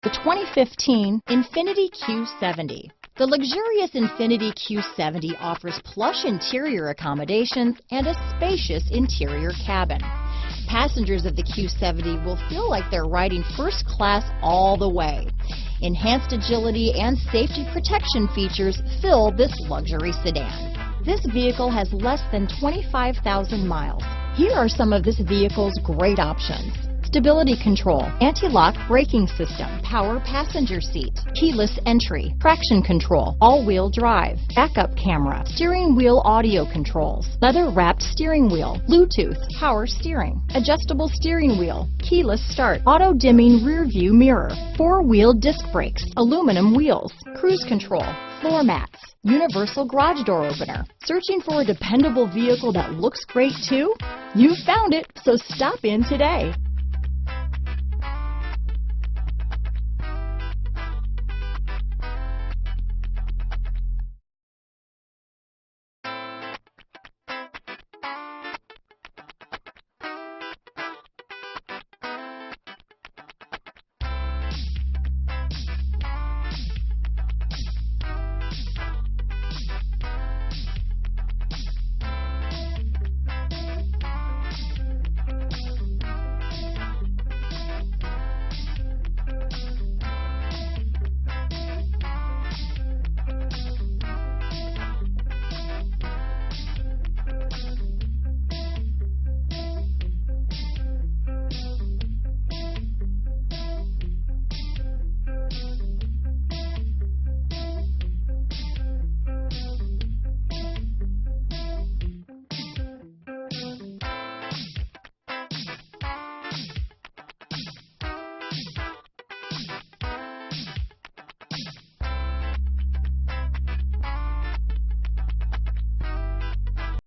The 2015 Infiniti Q70. The luxurious Infiniti Q70 offers plush interior accommodations and a spacious interior cabin. Passengers of the Q70 will feel like they're riding first class all the way. Enhanced agility and safety protection features fill this luxury sedan. This vehicle has less than 25,000 miles. Here are some of this vehicle's great options: stability control, anti-lock braking system, power passenger seat, keyless entry, traction control, all-wheel drive, backup camera, steering wheel audio controls, leather-wrapped steering wheel, Bluetooth, power steering, adjustable steering wheel, keyless start, auto-dimming rear view mirror, four-wheel disc brakes, aluminum wheels, cruise control, floor mats, universal garage door opener. Searching for a dependable vehicle that looks great too? You found it, so stop in today.